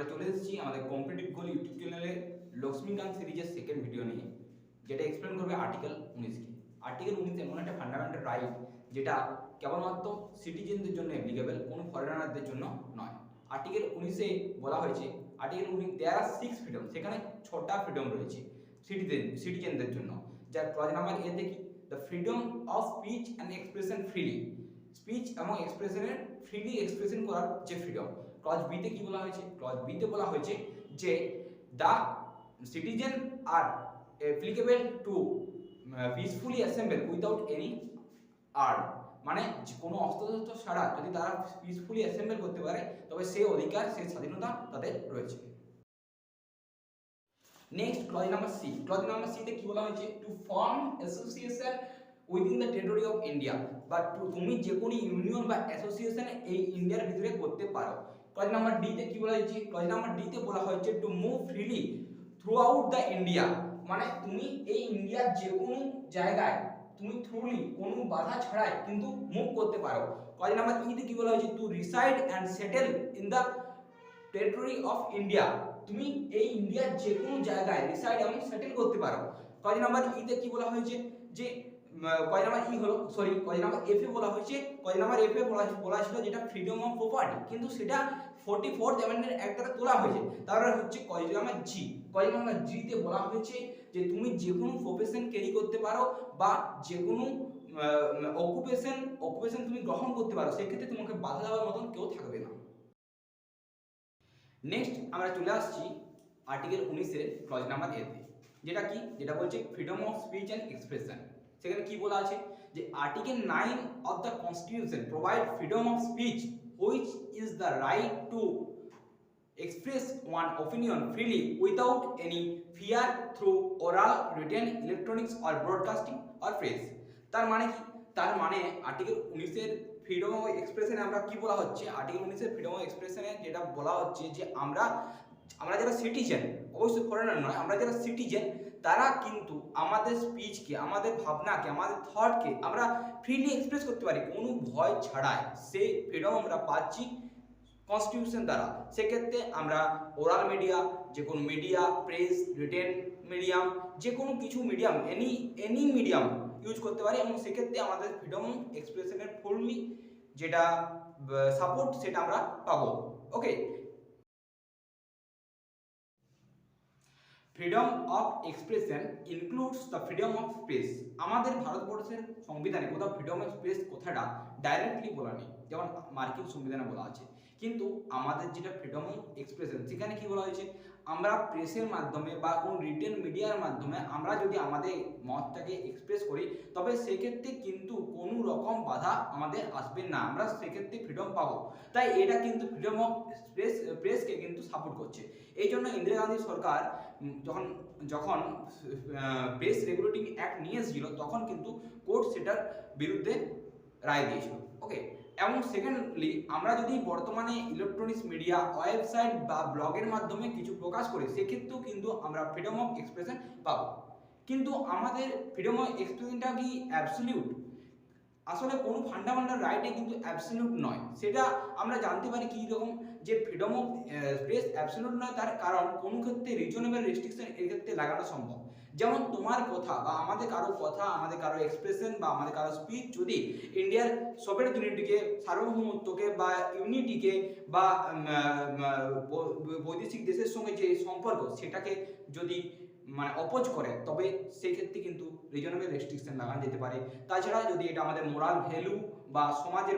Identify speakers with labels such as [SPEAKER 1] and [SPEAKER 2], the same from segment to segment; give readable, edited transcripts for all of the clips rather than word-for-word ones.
[SPEAKER 1] চলে এসেছি আমাদের কম্পিটিটিভ গোল ইউটিউব চ্যানেলে লক্ষ্মীকান্ত সিরিজের সেকেন্ড ভিডিও নিয়ে, যেটা এক্সপ্লেন করবে আর্টিকেল 19 কে। আর্টিকেল 19 এমন একটা ফান্ডামেন্টাল রাইট যেটা কেবলমাত্র সিটিজেনদের জন্য অ্যাপ্লিকেবল, কোনো ফরেনারদের জন্য নয়। আর্টিকেল 19 এ বলা হয়েছে, আর্টিকেল 19 দেয়ার আর 6 ফ্রিডম, সেখানে 6টা ফ্রিডম রয়েছে সিটিজেনদের জন্য। যার ক্লজ নাম্বার এ দেখি, the freedom of speech and expression freely, speech এবং এক্সপ্রেশনের ফ্রিলি এক্সপ্রেশন করার যে ফ্রিডম। ক্লজ বি তে কি বলা হয়েছে? ক্লজ বি তে বলা হয়েছে যে the citizen are applicable to peacefully assemble without any arm, মানে কোনো অস্ত্রশস্ত্র ছাড়া যদি তারা পিসফুলি অ্যাসেম্বল করতে পারে তবে সেই অধিকার, সেই স্বাধীনতা তাদের রয়েছে। Next clause number C. Clause number C তে কি বলা হয়েছে? To form association within the territory of India, বা তুমি যে কোনো ইউনিয়ন বা অ্যাসোসিয়েশন এই ইন্ডিয়ার ভিতরে করতে পারো। ক্লজ নাম্বার ডি তে কি বলা হয়েছে? ক্লজ নাম্বার ডি তে বলা হয়েছে to move freely through out the India, মানে তুমি এই ইন্ডিয়ার যে কোনো জায়গায় তুমি থ্রুলি কোনো বাধা ছাড়াই কিন্তু মুভ করতে পারো। ক্লজ নাম্বার ই তে কি বলা হয়েছে? To reside and settle in the territory of India, তুমি এই ইন্ডিয়ার যে কোনো জায়গায় রিসাইড এবং সেটেল করতে পারো। ক্লজ নাম্বার ই তে কি বলা হয়েছে? যে কয় নাম্বার ই হলো, সরি কয় নাম্বার এফ এ বলা হয়েছে, কয় নাম্বার এফ এ বলা ছিল যেটা ফ্রিডম অফ প্রপার্টি, কিন্তু সেটা 44th অ্যামেন্ডমেন্ট অ্যাক্টে তোলা হয়েছে। তারপরে হচ্ছে কয় নাম্বার জি। কয় নাম্বার জি তে বলা হয়েছে যে তুমি যে কোনো প্রফেশন ক্যারি করতে পারো বা যে কোনো অকুপেশন তুমি গ্রহণ করতে পারো, সেক্ষেত্রে তোমাকে বাধা দেওয়ার মতন কেউ থাকবে না। নেক্সট আমরা চলে আসছি আর্টিকেল 19 এর ক্লজ নাম্বার এ তে, যেটা কি? যেটা বলছে freedom of speech and expression. সেখানে কি বলা আছে? যে article 9 of the constitution provide freedom of speech which is the right two express one opinion freely without any fear through oral, written, electronics or broadcasting or press। তার মানে কি? তার মানে আর্টিকেল 19 এর ফ্রিডম অফ এক্সপ্রেশনে আমরা কি বলা হচ্ছে? আর্টিকেল 19 এর ফ্রিডম অফ এক্সপ্রেশনে যেটা বলা হচ্ছে যে আমরা যারা সিটিজেন, অবশ্যই ফরেনার নয়, আমরা যারা সিটিজেন তারা কিন্তু আমাদের স্পিচকে, আমাদের ভাবনাকে, আমাদের থটকে আমরা ফ্রিলি এক্সপ্রেস করতে পারি কোনো ভয় ছাড়াই। সেই ফ্রিডম আমরা পাচ্ছি কনস্টিটিউশন দ্বারা। সেক্ষেত্রে আমরা ওরাল মিডিয়া, যে কোনো মিডিয়া, প্রেস, রিটেন মিডিয়াম, যে কোনো কিছু মিডিয়াম, এনি মিডিয়াম ইউজ করতে পারি, এবং সেক্ষেত্রে আমাদের ফ্রিডম এক্সপ্রেশনের ফুললি যেটা সাপোর্ট সেটা আমরা পাবো। Okay, freedom of expression includes the freedom of space. আমাদের ভারতবর্ষের সংবিধানে কোথাও ফ্রিডম অফ স্পেস কথাটা ডাইরেক্টলি বলা নেই, যেমন মার্কিন সংবিধানে বলা আছে, কিন্তু আমাদের যেটা ফ্রিডম অফ এক্সপ্রেশন সেখানে কি বলা হয়েছে? আমরা প্রেসের মাধ্যমে বা কোনো রিটেন মিডিয়ার মাধ্যমে আমরা যদি আমাদের মতটাকে এক্সপ্রেস করি তবে সেক্ষেত্রে কিন্তু কোনো রকম বাধা আমাদের আসবে না, আমরা সেক্ষেত্রে ফ্রিডম পাবো। তাই এটা কিন্তু ফ্রিডম অফ প্রেসকে কিন্তু সাপোর্ট করছে। এই জন্য ইন্দিরা গান্ধী সরকার যখন প্রেস রেগুলেটিং অ্যাক্ট নিয়ে এসেছিল তখন কিন্তু কোর্ট সেটার বিরুদ্ধে রায় দিয়েছিল। ওকে, এবং সেকেন্ডলি আমরা যদি বর্তমানে ইলেকট্রনিক্স মিডিয়া, ওয়েবসাইট বা ব্লগের মাধ্যমে কিছু প্রকাশ করি সেক্ষেত্রেও কিন্তু আমরা ফ্রিডম অফ এক্সপ্রেশন পাবো। কিন্তু আমাদের ফ্রিডম অফ এক্সপ্রেশনটা কি অ্যাবসলিউট? আসলে কোনো ফান্ডামেন্টাল রাইটে কিন্তু অ্যাবসলিউট নয়। সেটা আমরা জানতে পারি কি রকম, যে ফ্রিডম অফ প্রেস অ্যাবসলিউট নয়, তার কারণ কোনো ক্ষেত্রে রিজনেবল রেস্ট্রিকশন এর ক্ষেত্রে লাগানো সম্ভব। যেমন তোমার কথা বা আমাদের কারো কথা, আমাদের কারো এক্সপ্রেশন বা আমাদের কারো স্পিচ যদি ইন্ডিয়ার সভেরেনিটিকে, সার্বভৌমত্বকে বা ইউনিটিকে বা বৈদেশিক দেশের সঙ্গে যে সম্পর্ক সেটাকে যদি মানে অপোজ করে তবে সেই ক্ষেত্রে কিন্তু রিজনেবল রেস্ট্রিকশন লাগানো যেতে পারে। তাছাড়া যদি এটা আমাদের মোরাল ভ্যালু বা সমাজের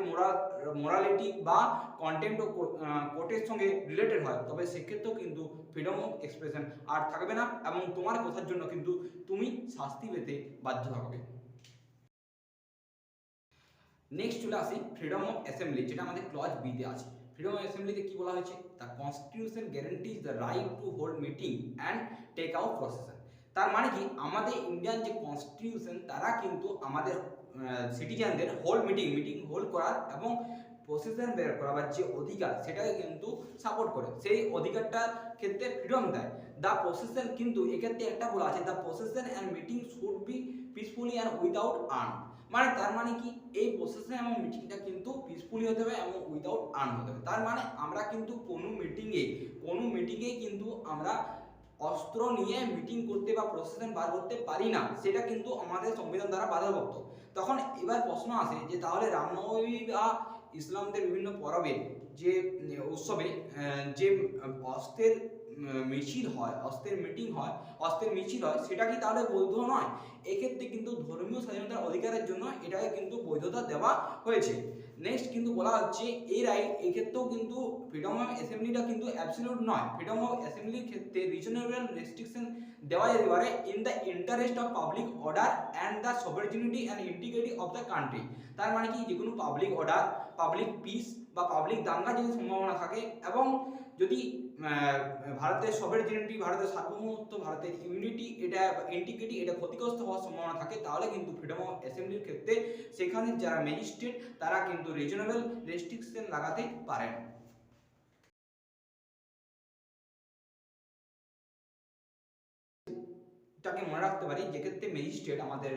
[SPEAKER 1] মোরালিটি বা কন্টেন্ট ও কোর্টের সঙ্গে রিলেটেড হয় তবে সেক্ষেত্রেও কিন্তু ফ্রিডম অফ এক্সপ্রেশন আর থাকবে না, এবং তোমার কথার জন্য কিন্তু তুমি শাস্তি পেতে বাধ্য হবে। নেক্সট চলে আসি ফ্রিডম অফ অ্যাসেম্বলি, যেটা আমাদের ক্লজ বি তে আছে। ফ্রিডম অফ অ্যাসেম্বলিতে কি বলা হয়েছে? The constitution guarantees the right to hold meeting and take out procession. তার মানে কি? আমাদের ইন্ডিয়ান যে কনস্টিটিউশন তারা কিন্তু আমাদের সিটিজেনদের মিটিং হোল্ড করার এবং প্রসেশন বের করার যে অধিকার সেটাকে কিন্তু সাপোর্ট করে, সেই অধিকারটার ক্ষেত্রে ফ্রিডম দেয়। দ্য প্রসেশন কিন্তু এক্ষেত্রে একটা বলা আছে, the procession and meeting should be peacefully and without arm. মানে তার মানে কি? এই প্রসেশন এবং মিটিংটা কিন্তু পিসফুলি হতে হবে এবং উইদাউট আর্ম হতে হবে। তার মানে আমরা কিন্তু কোনো মিটিংয়ে কোনো মিটিংয়ে কিন্তু আমরা অস্ত্র নিয়ে মিটিং করতে বা প্রসেশন বার করতে পারি না, সেটা কিন্তু আমাদের সংবিধান দ্বারা বাধাপ্রাপ্ত। তখন এবার প্রশ্ন আসে যে তাহলে রামনবমী বা ইসলামদের বিভিন্ন পরবে যে উৎসবে যে অস্ত্রের মিছিল হয়, অস্ত্রের মিটিং হয়, অস্ত্রের মিছিল হয়, সেটা কি তাহলে বৈধ নয়? এক্ষেত্রে কিন্তু ধর্মীয় স্বাধীনতার অধিকারের জন্য এটাকে কিন্তু বৈধতা দেওয়া হয়েছে। নেক্সট কিন্তু বলা হচ্ছে এই রাইট এক্ষেত্রেও কিন্তু ফ্রিডম অফ অ্যাসেম্বলিটা কিন্তু অ্যাবসলিউট নয়। ফ্রিডম অফ অ্যাসেম্বলির ক্ষেত্রে রিজনেবল রেস্ট্রিকশন দেওয়া যেতে পারে in the interest of public order and the সভারেনিটি and integrity of the country. তার মানে কি, যে কোনো পাবলিক অর্ডার, পাবলিক পিস বা পাবলিক দাঙ্গা যদি সম্ভাবনা থাকে এবং যদি ভারতের সভারেনিটি, ভারতের সার্বভৌমত্ব, ভারতের ইউনিটি, এটা ইন্টিগ্রিটি এটা ক্ষতিগ্রস্ত হওয়ার সম্ভাবনা থাকে, তাহলে কিন্তু ফ্রিডম অফ অ্যাসেম্বলির ক্ষেত্রে সেখানে যারা ম্যাজিস্ট্রেট তারা কিন্তু রিজনেবল রেস্ট্রিকশন লাগাতে পারেন। তাকে মনে রাখতে পারি, যেক্ষেত্রে ম্যাজিস্ট্রেট আমাদের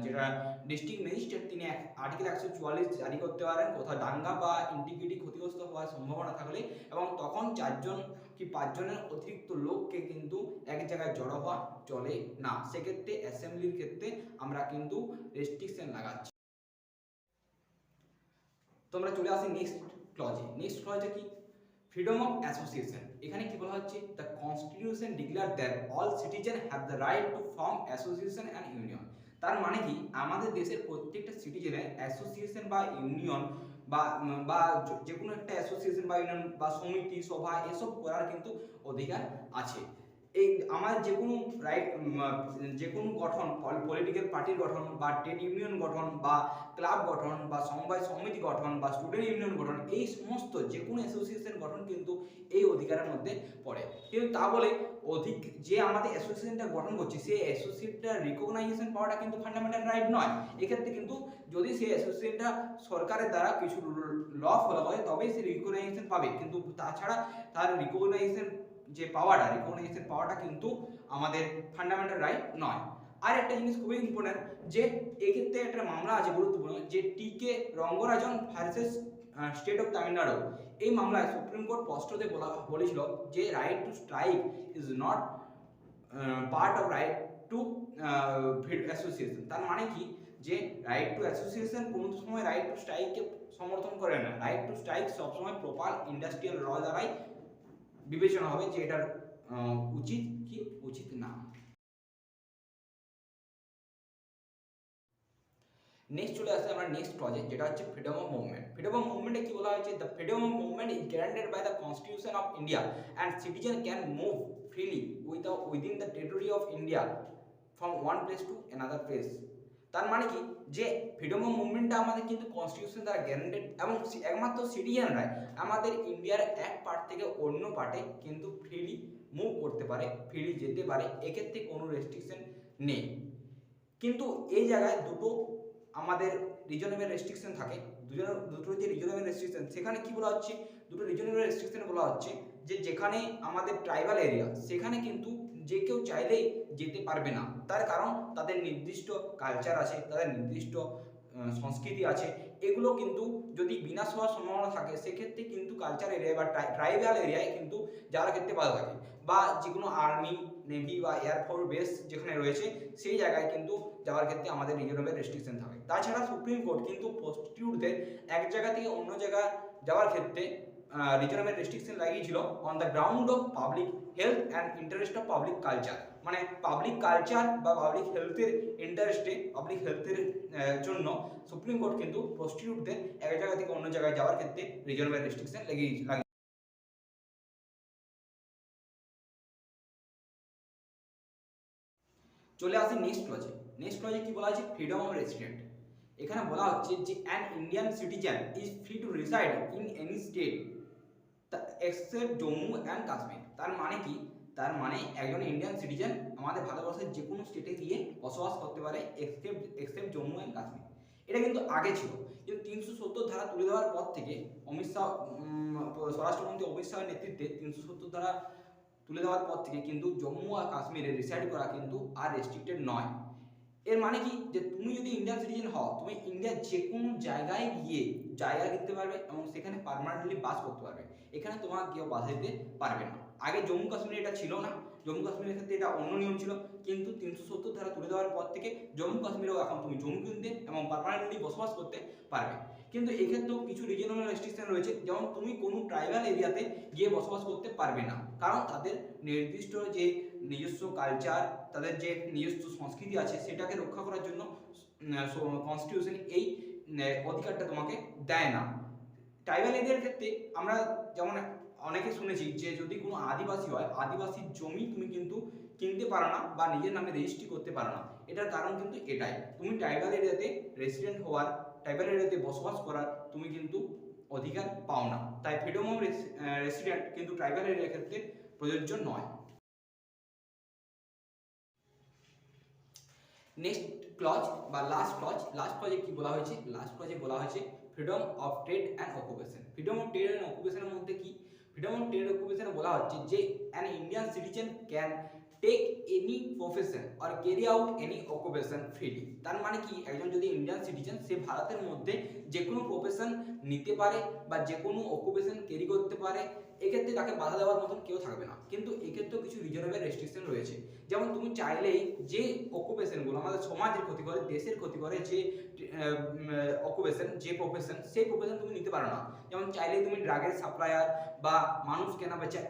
[SPEAKER 1] যেটা ডিস্ট্রিক্ট ম্যাজিস্ট্রেট, তিনি আর্টিকেল 144 জারি করতে পারেন কোথাও দাঙ্গা বা ইন্টিগ্রিটি ক্ষতিগ্রস্ত হওয়ার সম্ভাবনা থাকলে, এবং তখন 4জন কি 5জনের অতিরিক্ত লোককে কিন্তু এক জায়গায় জড়ো হওয়া চলে না। সেক্ষেত্রে অ্যাসেম্বলির ক্ষেত্রে আমরা কিন্তু রেস্ট্রিকশন লাগাচ্ছি। তো আমরা চলে আসি নেক্সট ক্লজে। নেক্সট ক্লজে কি, ফ্রিডম অফ অ্যাসোসিয়েশন। এখানে কি বলা হচ্ছে, the constitution declare that all citizen have the right two form association and union. তার মানে কি, আমাদের দেশের প্রত্যেকটা সিটিজেনের অ্যাসোসিয়েশন বা ইউনিয়ন বা যে কোনো একটা অ্যাসোসিয়েশন বা ইউনিয়ন বা সমিতি, সভা এসব করার কিন্তু অধিকার আছে। এই আমার যে কোনো রাইট, যে কোনো গঠন, পলিটিক্যাল পার্টির গঠন বা ট্রেড ইউনিয়ন গঠন বা ক্লাব গঠন বা সমবায় সমিতি গঠন বা স্টুডেন্ট ইউনিয়ন গঠন, এই সমস্ত যে কোনো অ্যাসোসিয়েশন গঠন কিন্তু এই অধিকারের মধ্যে পড়ে। কিন্তু তা বলে যে আমাদের অ্যাসোসিয়েশনটা গঠন করছে, সেই অ্যাসোসিয়েশনটার রিকগনাইজেশন পাওয়াটা কিন্তু ফান্ডামেন্টাল রাইট নয়। এক্ষেত্রে কিন্তু যদি সেই অ্যাসোসিয়েশনটা সরকারের দ্বারা কিছু ল ফলো হয় তবেই সে রিকগনাইজেশন পাবে, কিন্তু তাছাড়া তার রিকগনাইজেশন পাওয়াটা কিন্তু আমাদের ফান্ডামেন্টাল রাইট নয়। আর একটা জিনিস খুবই ইম্পর্টেন্ট, যে এক্ষেত্রে একটা মামলা আছে গুরুত্বপূর্ণ, যে T K. Rangarajan versus state of Tamil Nadu. এই মামলায় সুপ্রিম কোর্ট স্পষ্টতে বলেছিল যে right two strike is not part of right two association. তার মানে কি, যে রাইট টু অ্যাসোসিয়েশন কোনো সময় রাইট টু স্ট্রাইককে সমর্থন করে না। রাইট টু স্ট্রাইক সবসময় প্রপার ইন্ডাস্ট্রিয়াল ল দ্বারাই বিবেচনা হবে যে এটার উচিত কি উচিত না। নেক্সট চলে আসছে আমরা নেক্সট ক্লজে, যেটা হচ্ছে freedom of movement. Freedom of মুভমেন্টে কি বলা হয়েছে, the freedom of movement is guaranteed by the constitution of India and citizen can move freely within the territory of India from one place to another place. তার মানে কি, যে freedom of মুভমেন্টটা আমাদের কিন্তু কনস্টিটিউশন দ্বারা গ্যারান্টেড, এবং একমাত্র সিটিজেনরাই আমাদের ইন্ডিয়ার এক পার্ট থেকে অন্য পার্টে কিন্তু ফ্রিলি মুভ করতে পারে, ফ্রিলি যেতে পারে। এক্ষেত্রে কোনো রেস্ট্রিকশন নেই। কিন্তু এই জায়গায় দুটো আমাদের রিজনেবল রেস্ট্রিকশন থাকে। দুটো যে রিজনেবল রেস্ট্রিকশন, সেখানে কি বলা হচ্ছে, দুটো রিজনেবল রেস্ট্রিকশন বলা হচ্ছে যে যেখানে আমাদের ট্রাইবাল এরিয়া, সেখানে কিন্তু যে কেউ চাইলেই যেতে পারবে না। তার কারণ তাদের নির্দিষ্ট কালচার আছে, তাদের নির্দিষ্ট সংস্কৃতি আছে। এগুলো কিন্তু যদি বিনাশ হওয়ার সম্ভাবনা থাকে, সেক্ষেত্রে কিন্তু কালচার এরিয়া বা ট্রাইবাল এরিয়ায় কিন্তু যাওয়ার ক্ষেত্রে বাধা থাকে, বা যে কোনো আর্মি, নেভি বা এয়ারফোর্স বেস যেখানে রয়েছে সেই জায়গায় কিন্তু যাওয়ার ক্ষেত্রে আমাদের রিজনেবল রেস্ট্রিকশন থাকে। তাছাড়া সুপ্রিম কোর্ট কিন্তু প্রস্টিটিউটদের এক জায়গা থেকে অন্য জায়গা যাওয়ার ক্ষেত্রে রিজনেবল রেস্ট্রিকশন লাগিয়েছিল on the ground of public health and interest of public culture. মানে পাবলিক কালচার বা পাবলিক হেলথের ইন্টারেস্টে, পাবলিক হেলথের জন্য সুপ্রিম কোর্ট কিন্তু প্রস্টিটিউটদের এক জায়গা থেকে অন্য জায়গায় যাওয়ার ক্ষেত্রে রিজনেবল রেস্ট্রিকশন লাগিয়েছিল। চলে আসি নেক্সট ক্লজে। নেক্সট ক্লজে কি বলা আছে, ফ্রিডম অফ রেসিডেন্ট। এখানে বলা হচ্ছে যে an Indian citizen is free to reside in any state except Jammu and Kashmir. তার মানে কি, তার মানে একজন ইন্ডিয়ান সিটিজেন আমাদের ভারতবর্ষের যে কোনো স্টেটে গিয়ে বসবাস করতে পারে এক্সেপ্ট জম্মু অ্যান্ড কাশ্মীর। এটা কিন্তু আগে ছিল, কিন্তু 370 ধারা তুলে দেওয়ার পর থেকে অমিত শাহ, স্বরাষ্ট্রমন্ত্রী অমিত শাহের নেতৃত্বে 370 ধারা তুলে দেওয়ার পর থেকে কিন্তু জম্মু আর কাশ্মীরে রিসাইড করা কিন্তু আর রেস্ট্রিক্টেড নয়। এর মানে কি, যে তুমি যদি ইন্ডিয়ান সিটিজেন হও, তুমি ইন্ডিয়ার যে কোনো জায়গায় গিয়ে জায়গা কিনতে পারবে এবং সেখানে পার্মানেন্টলি বাস করতে পারবে। এখানে তোমার কেউ বাধা দিতে পারবে না। আগে জম্মু কাশ্মীরে এটা ছিল না, জম্মু কাশ্মীরের ক্ষেত্রে এটা অন্য নিয়ম ছিল, কিন্তু 370 ধারা তুলে দেওয়ার পর থেকে জম্মু কাশ্মীরেও এখন তুমি জমি কিনতে এবং পার্মানেন্টলি বসবাস করতে পারবে। কিন্তু এক্ষেত্রেও কিছু রিজনাল রেস্ট্রিকশন রয়েছে, যেমন তুমি কোনো ট্রাইবাল এরিয়াতে গিয়ে বসবাস করতে পারবে না, কারণ তাদের নির্দিষ্ট যে নিজস্ব কালচার, তাদের যে নিজস্ব সংস্কৃতি আছে সেটাকে রক্ষা করার জন্য কনস্টিটিউশন এই অধিকারটা তোমাকে দেয় না। ট্রাইবাল এরিয়ার ক্ষেত্রে আমরা যেমন অনেকে শুনেছি যে যদি কোনো আদিবাসী হয়, আদিবাসীর জমি তুমি কিন্তু কিনতে পারো না বা নিজের নামে রেজিস্ট্রি করতে পারো না। এটার কারণ কিন্তু এটাই, তুমি ট্রাইবাল এরিয়াতে রেসিডেন্ট হওয়ার, ট্রাইবাল এরিয়াতে বসবাস করার তুমি কিন্তু অধিকার পাও না। তাই ফ্রিডম অফ রেসিডেন্ট কিন্তু ট্রাইবাল এরিয়ার ক্ষেত্রে প্রযোজ্য নয়। নেক্সট ক্লজ বা লাস্ট ক্লজে কি বলা হয়েছে? লাস্ট ক্লজে বলা হয়েছে freedom of trade and occupation. Freedom of trade and অকুপেশনের মধ্যে কি? ফ্রিডম অফ ট্রেড অকুপেশনে বলা হচ্ছে যে an Indian citizen can take any profession or carry out any occupation freely. তার মানে কি, একজন যদি ইন্ডিয়ান সিটিজেন, সে ভারতের মধ্যে যে কোনো প্রফেশন নিতে পারে বা যে কোনো অকুপেশন ক্যারি করতে পারে, এক্ষেত্রে তাকে বাধা দেওয়ার মতন কেউ থাকবে না। কিন্তু এক্ষেত্রেও কিছু রিজনেবল রেস্ট্রিকশন রয়েছে, যেমন তুমি চাইলেই যে অকুপেশনগুলো আমাদের সমাজের ক্ষতি করে, দেশের ক্ষতি করে, যে অকুপেশন, যে প্রফেশন, সেই প্রফেশন তুমি নিতে পারো না। যেমন চাইলেই তুমি ড্রাগের সাপ্লায়ার বা মানুষ কেনা বেচা,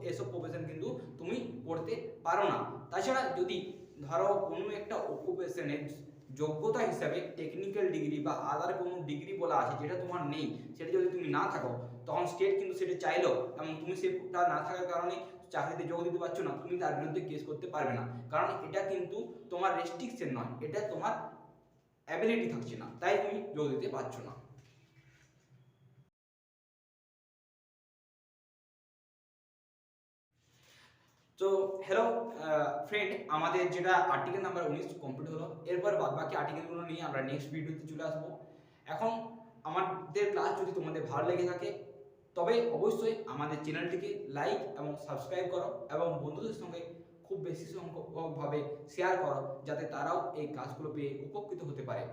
[SPEAKER 1] এসব প্রফেশন কিন্তু তুমি করতে পারো না। তাছাড়া যদি ধরো কোনো একটা অকুপেশনের যোগ্যতা হিসাবে টেকনিক্যাল ডিগ্রি বা আদার কোনো ডিগ্রি বলা আছে যেটা তোমার নেই, সেটা যদি তুমি না থাকো, তখন স্টেট কিন্তু সেটা চাইলো এবং তুমি সেটা না থাকার কারণে চাকরিতে যোগ দিতে পারছো না, তুমি তার বিরুদ্ধে কেস করতে পারবে না, কারণ এটা কিন্তু তোমার রেস্ট্রিকশন নয়, এটা তোমার অ্যাবিলিটি থাকছে না, তাই তুমি যোগ দিতে পারছো না। তো হ্যালো ফ্রেন্ড, আমাদের যেটা আর্টিকেল নাম্বার 19 কমপ্লিট হলো, এরপর বাদবাকি আর্টিকেলগুলো নিয়ে আমরা নেক্সট ভিডিওতে চলে আসবো। এখন আমাদের ক্লাস যদি তোমাদের ভালো লেগে থাকে, তবে অবশ্যই আমাদের চ্যানেলটিকে লাইক এবং সাবস্ক্রাইব করো এবং বন্ধুদের সঙ্গে খুব বেশি সংখ্যকভাবে শেয়ার করো, যাতে তারাও এই ক্লাসগুলো পেয়ে উপকৃত হতে পারে।